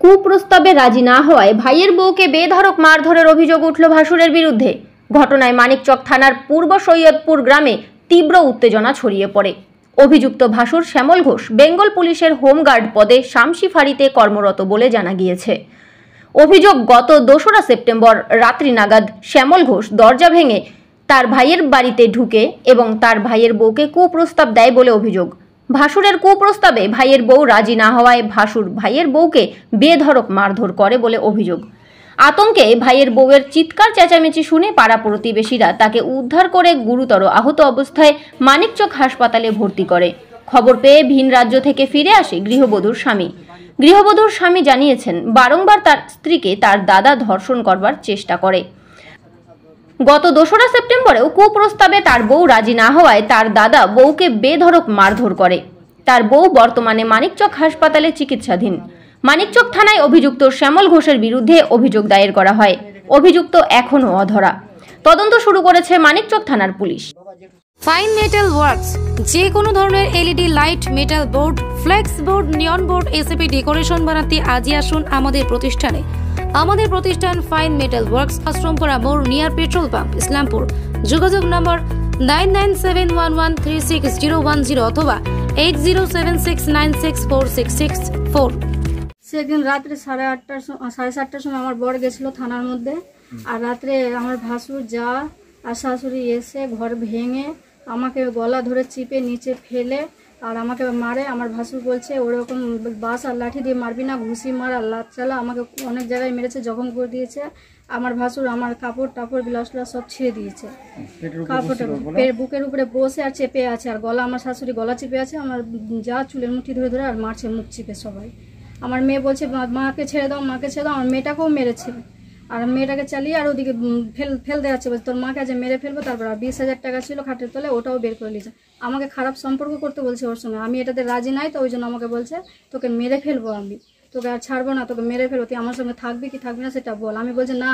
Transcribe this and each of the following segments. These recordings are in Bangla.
কুপ্রস্তাবে রাজি না হওয়ায় ভাইয়ের বউকে বেধড়ক মারধরের অভিযোগ উঠল ভাসুরের বিরুদ্ধে। ঘটনায় মানিকচক থানার পূর্ব সৈয়দপুর গ্রামে তীব্র উত্তেজনা ছড়িয়ে পড়ে। অভিযুক্ত ভাসুর শ্যামল ঘোষ বেঙ্গল পুলিশের হোমগার্ড পদে শামসি ফাঁড়িতে কর্মরত বলে জানা গিয়েছে। অভিযোগ, গত 2রা সেপ্টেম্বর রাত্রি নাগাদ শ্যামল ঘোষ দরজা ভেঙে তার ভাইয়ের বাড়িতে ঢুকে এবং তার ভাইয়ের বউকে কুপ্রস্তাব দেয় বলে অভিযোগ। ভাসুরের কুপ্রস্তাবে ভাইয়ের বউ রাজি না হওয়ায় ভাসুর ভাইয়ের বউকে বেধড়ক মারধর করে বলে অভিযোগ। আতঙ্কে ভাইয়ের বউয়ের চিৎকার চেঁচামেচি শুনে পাড়া প্রতিবেশীরা তাকে উদ্ধার করে গুরুতর আহত অবস্থায় মানিকচক হাসপাতালে ভর্তি করে। খবর পেয়ে ভিন রাজ্য থেকে ফিরে আসে গৃহবধূর স্বামী। গৃহবধূর স্বামী জানিয়েছেন, বারংবার তার স্ত্রীকে তার দাদা ধর্ষণ করবার চেষ্টা করে। গত 2রা সেপ্টেম্বরেও কুপ্রস্তাবে তার বউ রাজি না হওয়ায় তার দাদা বউকে বেধড়ক মারধর করে। তার বউ বর্তমানে মানিকচক হাসপাতালে চিকিৎসাধীন। মানিকচক থানায় অভিযুক্ত শ্যামল ঘোষের বিরুদ্ধে অভিযোগ দায়ের করা হয়। অভিযুক্ত এখনও অধরা। তদন্ত শুরু করেছে মানিকচক থানার পুলিশ। ফাইন মেটাল ওয়ার্কস, যে কোনো ধরনের LED light, metal board, flakes board, নিয়ন বোর্ড, এসএপি ডেকোরেশন বানাতে আজই আসুন আমাদের প্রতিষ্ঠানে। আমাদের প্রতিষ্ঠান ফাইন মেটাল ওয়ার্কস, আশ্রমপাড়া মোড়, নিয়ার পেট্রোল পাম্প, ইসলামপুর। যোগাযোগ নম্বর 9971136010 অথবা 8076964664। সেদিন রাত্রে 7:30 সময় আমার বর গেছিল থানার মধ্যে। আর রাত্রে আমার ভাসুর যা আর শাশুড়ি এসে ঘর ভেঙে আমাকে গলা ধরে চিপে নিচে ফেলে আর আমাকে মারে। আমার ভাসুর বলছে ওরকম বাস আর লাঠি দিয়ে মারবি না, ঘুষি মার আর লাত চালা। আমাকে অনেক জায়গায় মেরেছে, জখম করে দিয়েছে। আমার ভাসুর আমার কাপড় টাপড় বিলাস সব ছিঁড়ে দিয়েছে। কাপড়টা বুকের উপরে বসে আর চেপে আছে, আর গলা আমার শাশুড়ি গলা চেপে আছে। আমার যা চুলের মুঠি ধরে ধরে আর মারছে মুখ চিপে সবাই। আমার মেয়ে বলছে মাকে ছেড়ে দাও, মাকে ছেড়ে দাও। আমার মেয়েটাকেও মেরেছে আর মেয়েটাকে চালিয়ে আর ওদিকে ফেল দেওয়া যাচ্ছে, তোর মাকে আজ মেরে ফেলবো। তারপর 20,000 টাকা ছিল খাটের তলে, ওটাও বের করে নিয়েছে। আমাকে খারাপ সম্পর্ক করতে বলছে ওর সঙ্গে। আমি এটাতে রাজি নাই, তো ওই জন্য আমাকে বলছে তোকে মেরে ফেলবো, আমি তোকে আর ছাড়বো না, তোকে মেরে ফেলবো, তুই আমার সঙ্গে থাকবি কি থাকবি না সেটা বল। আমি বলছি না,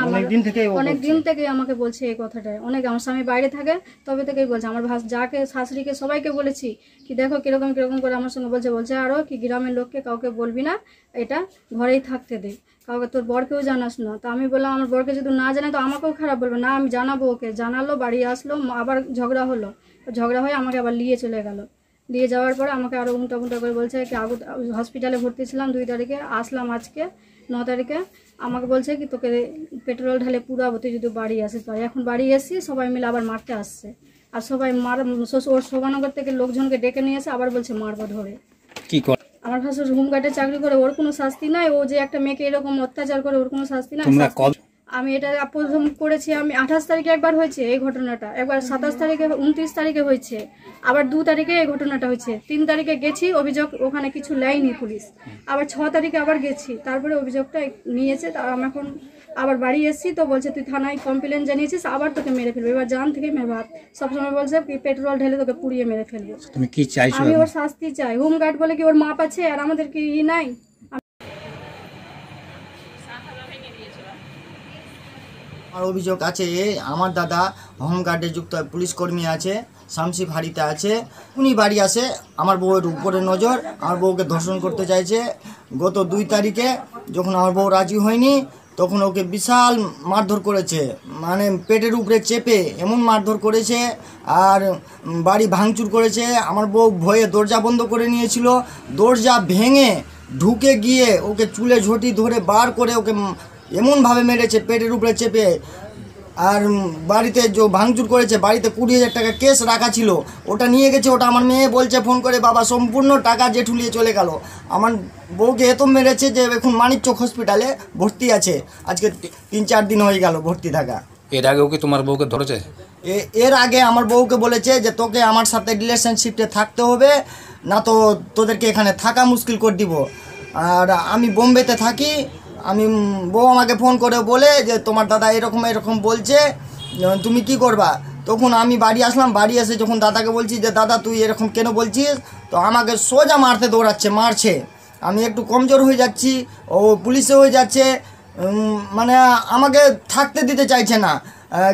অনেক দিন থেকে আমাকে বলছে এই কথাটা। অনেক আমার স্বামী বাইরে থাকে তবে থেকেই বলছে। আমার যাকে শাশুড়িকে সবাইকে বলেছি কি দেখো কিরকম কিরকম করে আমার সঙ্গে বলছে আরও কি গ্রামের লোককে কাউকে বলবি না, এটা ঘরেই থাকতে দে, কাউকে তোর বরকেও জানাস না। তো আমি বললাম আমার বরকে যদি না জানাই তো আমাকেও খারাপ বলবে না, আমি জানাবো ওকে। জানালো, বাড়ি আসলো, আবার ঝগড়া হলো। ঝগড়া হয়ে আমাকে আবার নিয়ে চলে গেল। দিয়ে যাওয়ার পরে আমাকে আরও উল্টা করে বলছে কি হসপিটালে ভর্তি ছিলাম 2 তারিখে, আসলাম আজকে 9 তারিখে। আমাকে বলছে কি তোকে পেট্রোল ঢালে পুরাবো তুই যদি বাড়ি আসিস। তো এখন বাড়ি এসি সবাই মিলে আবার মারতে আসছে। আর সবাই ওর শোভানগর থেকে লোকজনকে ডেকে নিয়ে এসে আবার বলছে মারবো ধরে। কি আমার ভাসুর হোমগার্ডে চাকরি করে, ওর কোনো শাস্তি নাই। ও যে একটা মেয়েকে এরকম অত্যাচার করে, ওর কোনো শাস্তি নাই। আমি এটা প্রথম করেছি, আমি 28 তারিখে একবার হয়েছে এই ঘটনাটা, একবার 27 তারিখে, 29 তারিখে হয়েছে, আবার 2 তারিখে এই ঘটনাটা হয়েছে। 3 তারিখে গেছি, অভিযোগ ওখানে কিছু নেয়নি পুলিশ। আবার 6 তারিখে আবার গেছি, তারপরে অভিযোগটা নিয়েছে। আমি এখন আবার বাড়ি এসেছি, তো বলছে তুই থানায় কমপ্লেন জানিয়েছিস, আবার তোকে মেরে ফেলবো। এবার জান থেকে মেরে ভাত সবসময় বলছে কি পেট্রোল ঢেলে তোকে পুড়িয়ে মেরে ফেলবো। তুমি কি চাইছো? আমি ওর শাস্তি চাই। হোমগার্ড বলে কি ওর মাপ আছে আর আমাদের কি নাই? আমার অভিযোগ আছে, আমার দাদা হোমগার্ডে যুক্ত পুলিশ কর্মী আছে, শামসি ফাঁড়িতে আছে। উনি বাড়ি আসে, আমার বউয়ের উপরে নজর, আমার বউকে ধর্ষণ করতে চাইছে। গত 2 তারিখে যখন আমার বউ রাজি হয়নি তখন ওকে বিশাল মারধর করেছে, মানে পেটের উপরে চেপে এমন মারধর করেছে আর বাড়ি ভাঙচুর করেছে। আমার বউ ভয়ে দরজা বন্ধ করে নিয়েছিল, দরজা ভেঙে ঢুকে গিয়ে ওকে চুলে ঝটি ধরে বার করে ওকে এমনভাবে মেরেছে পেটের উপরে চেপে। আর বাড়িতে যে ভাঙচুর করেছে, বাড়িতে 20,000 টাকা কেস রাখা ছিল, ওটা নিয়ে গেছে। ওটা আমার মেয়ে বলছে ফোন করে, বাবা সম্পূর্ণ টাকা জেঠুলিয়ে চলে গেল। আমার বউকে এত মেরেছে যে এখন মানিকচক হসপিটালে ভর্তি আছে। আজকে 3-4 দিন হয়ে গেল ভর্তি থাকা। এর আগেও কি তোমার বউকে ধরেছে? এর আগে আমার বউকে বলেছে যে তোকে আমার সাথে রিলেশনশিপে থাকতে হবে, না তো তোদেরকে এখানে থাকা মুশকিল করে দিব। আর আমি বোম্বেতে থাকি। আমি বউ আমাকে ফোন করে বলে যে তোমার দাদা এরকম এরকম বলছে, তুমি কি করবা? তখন আমি বাড়ি আসলাম। বাড়ি এসে যখন দাদাকে বলছি যে দাদা তুই এরকম কেন বলছিস, তো আমাকে সোজা মারতে দৌড়াচ্ছে, মারছে। আমি একটু কমজোর হয়ে যাচ্ছি, ও পুলিশে হয়ে যাচ্ছে, মানে আমাকে থাকতে দিতে চাইছে না।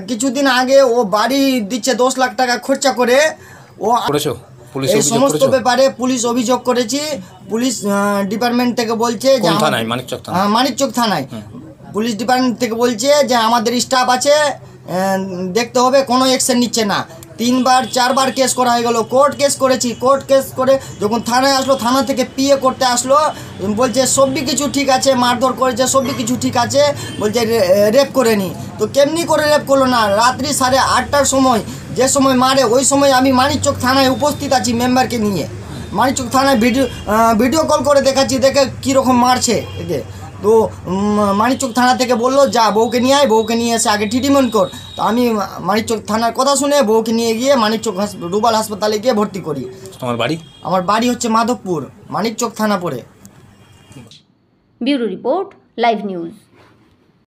কিছুদিন আগে ও বাড়ি দিচ্ছে 10 লাখ টাকা খরচা করে। ও পুলিশ এই অভিযোগ সমস্ত করেছো? ব্যাপারে পুলিশ অভিযোগ করেছি। পুলিশ ডিপার্টমেন্ট থেকে বলছে যে কোন থানায়? মানিকচক থানা। মানিকচক থানায় পুলিশ ডিপার্টমেন্ট থেকে বলছে যে আমাদের স্টাফ আছে, দেখতে হবে, কোনো অ্যাকশন নিচ্ছে না। 3বার 4বার কেস করা হয়ে গেল, কোর্ট কেস করেছি। কোর্ট কেস করে যখন থানায় আসলো, থানা থেকে পিএ করতে আসলো, বলছে সবই কিছু ঠিক আছে, মারধর করেছে, সবই কিছু ঠিক আছে, বলছে রেপ করেনি। তো কেমনি করে রেপ করলো না? রাত্রি 8:30টার সময়, যে সময় মারে ওই সময় আমি মানিকচক থানায় উপস্থিত আছি মেম্বারকে নিয়ে। মানিকচক থানায় ভিডিও কল করে দেখাচ্ছি, দেখে কীরকম মারছে একে। তো মানিকচক থানা থেকে বললো যা বউকে নিয়ে আয়, বউকে নিয়ে এসে আগে ট্রিটমেন্ট কর। তো আমি মানিকচক থানার কথা শুনে বউকে নিয়ে গিয়ে মানিকচক রুবাল হাসপাতালে গিয়ে ভর্তি করি। তোমার বাড়ি? আমার বাড়ি হচ্ছে মাধবপুর, মানিকচক থানা পড়ে। Bureau report, live news.